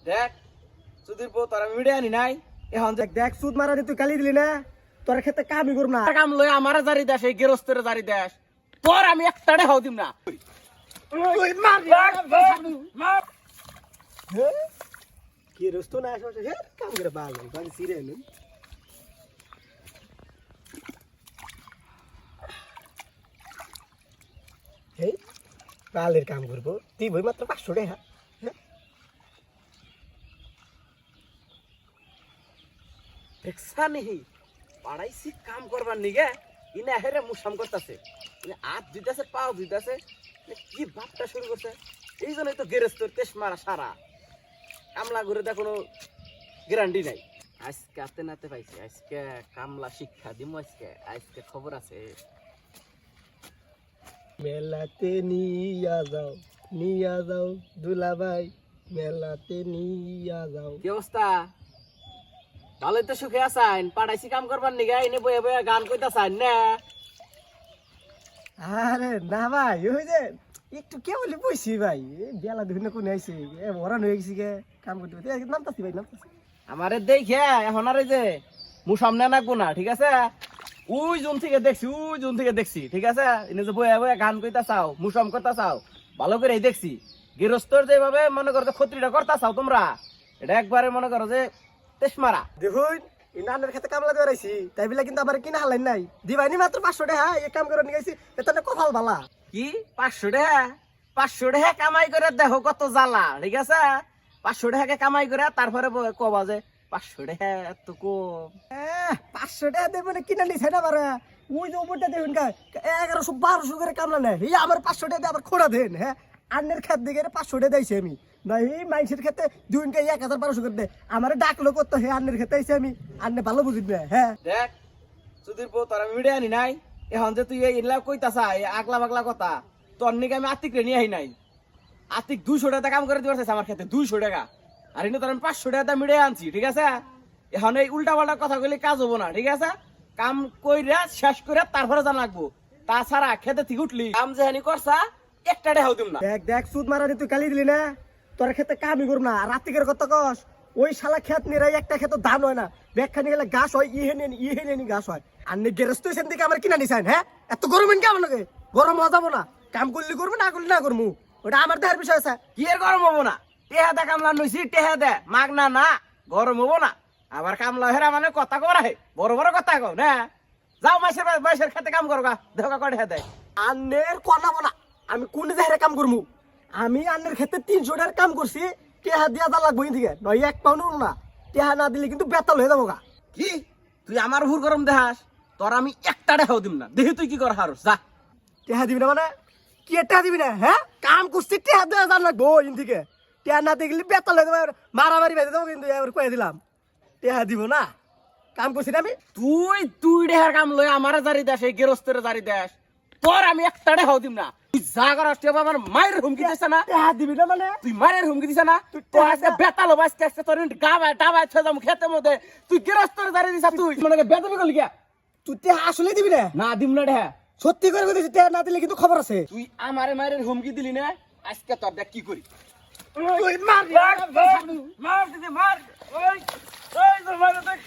দেখ সুধীর বউ তোর আমি মিডিয়া আনি নাই এখন দেখ সুদ মারানি তুই গালি দিলি না তোর ক্ষেত্রে কামই করব না কাম লই আমার জারি দেশ এই গেরস্তের জারি দেশ তোর আমি একটাড়ে হাও দিম না কি রস্তো না আসে হে কাম করে পাগল বাড়ি সিরে এলু এই পালের কাম করব তুই বই মাত্র 500 টাকা দেখছা নেহি পাড়াইছি কাম করবার নিগে ইনা হেরে মুসাম করতেছে হাত দিতেছে পাও দিতেছে কি বাপটা শুরু করছে এই জন্যই তো গেরস্তর তেস মারা সারা কামলা ঘুরে দেখ কোনো গ্যারান্টি নাই আজকে হাতে নাতে পাইছি আজকে কামলা শিক্ষা দিমু আজকে আজকে খবর আছে মেলাতে নিয়া যাও দুলাভাই মেলাতে নিয়া যাও কি অবস্থা ভালোই তো সুখে আছেন পাড়াইছি কাম করবার নিগে এনে বয়ে বয়ে গান কইতাছেন না আরে না ভাই ওই যে একটু কে বলি বইছি ভাই বেলা দুই না কোন আইছে মরান হয়ে গেছি গে কাম করতে নামতাছি ভাই নামতাছি আমারে দেখে এখন আর এই যে মু সামনে নাকবো না ঠিক আছে ওই জুন থেকে দেখছি ঠিক আছে এনে যে বয়ে বয়ে গান কইতা চাও মুসাম করতা চাও ভালো করে দেখছি গৃহস্থর যেভাবে মনে করো ক্ষত্রিটা করতা চাও তোমরা এটা একবারে মনে করো যে তেসমারা দেখুন এই নানের ক্ষেত্রে কামলা দিয়ে রাইছি তাই বলে কিন্তু আবার কিনা হালাই নাই দিবাইনি মাত্র 500 টাকা এই কাম করে নিয়ে গেছি এটা কপাল ভালা কি 500 টাকা কামাই করে দেখো কত জ্বালা ঠিক আছে 500 টাকা কামাই করে তারপরে কবা যে 500 টাকা এত কম 500 টাকা দেব মানে কিনা নিছে না বারে ওই যে উপরটা দেখুন 1100 1200 করে কামলা নেয় এই আমার 500 টাকা আবার খোড়া দেন হ্যাঁ আন্নের খাত দিকে 500 টাকা দিয়েছি আমি নাই মাইসের ক্ষেত্রে দুইটা 1200 করে দে আমার ডাকলো কত হে আন্নের ক্ষেত্রে আইছি আমি আন্নে ভালো বুঝিবে হ্যাঁ দেখ সুধীর বউ তোর আমি মিডিয়া আনি নাই এখন যে তুই এগুলা কইতাছা আগলা বাগলা কথা তোর নিকে আমি আতিক রে নিয়ে আই নাই আতিক 200 টাকা কাম করে দিতে আমার ক্ষেত্রে 200 টাকা আর এনে তোর আমি 500 টাকা মিডিয়া আনছি ঠিক আছে এখন এই উল্টা পাল্টা কথা কইলে কাজ হবো না ঠিক আছে কাম কইরা শেষ করে তারপরে জানা লাগবো তাছাড়া খেতে থেকে উঠলি কাম যেহানি করছা একটা টাকাও দিম না দেখ সুদ মারানি তুই গালি দিলি না তোর ক্ষেত্রে কামই করব না রাতিকের কথা কস ওই শালা ক্ষেত নিরাই একটা ক্ষেত ধান হয় না ব্যাখ্যা নিয়ে গেলে গাছ হয় ইহেনে গাছ হয় আর নি গেরস্ত সেন থেকে আমার কিনা নিছেন হ্যাঁ এত গরম কেমন লাগে গরম হওয়া যাবো না কাম করলে করবো না করলে না করবো ওটা আমার দেহের বিষয় আছে কি এর গরম হবো না টেহা দে কামলা নইছি টেহা দে মাগ না না গরম হবো না আবার কামলা হেরা মানে কথা করা হে বড় বড় কথা কও না যাও মাসের খেতে কাম করো গা দেখা করে হে দেয় আন্নের কনাবো না আমি কোন জায়গায় কাম করবো আমি আন্নের ক্ষেত্রে 300 টাকার কাম করছি টেহা দিয়া দা লাগবো থেকে নয় 1 পাউন্ড না টেহা না দিলে কিন্তু বেতাল হয়ে যাবো গা কি তুই আমার ভুর গরম দেখাস তোর আমি একটা টাকাও দিম না দেখি তুই কি কর হারস যা টেহা দিবি না মানে কি টেহা দিবি না হ্যাঁ কাম করছি টেহা দেওয়া জান লাগবো থেকে টেহা না দেখলে বেতাল হয়ে যাবো মারামারি বেঁধে দেবো কিন্তু এবার কয়ে দিলাম টেহা দিব না কাম করছি না আমি তুই ঢেহার কাম লই আমার জারি দেশ এই গেরস্তের জারি দেশ তোর আমি একটা টাকাও দিম না তুই যা করাস তুই আমার মায়ের হুমকি দিছ না টেহা দিবি না মানে তুই মায়ের হুমকি দিছ না তুই আজকে বেতাল বাজতে আসতে তোর গাবায় ডাবায় ছেদাম খেতে মধ্যে তুই গেরস্তের জারি দিছ তুই মনে বেদবি করলি কে তুই টেহা আসলে দিবি না না দিম না ঢেহা সত্যি করে দিছি টেহা না দিলে কিন্তু খবর আছে তুই আমারে মায়ের হুমকি দিলি না আজকে তোর দেখ কি করি তুই মার মার দিদি মার ওই তোর মারে দেখ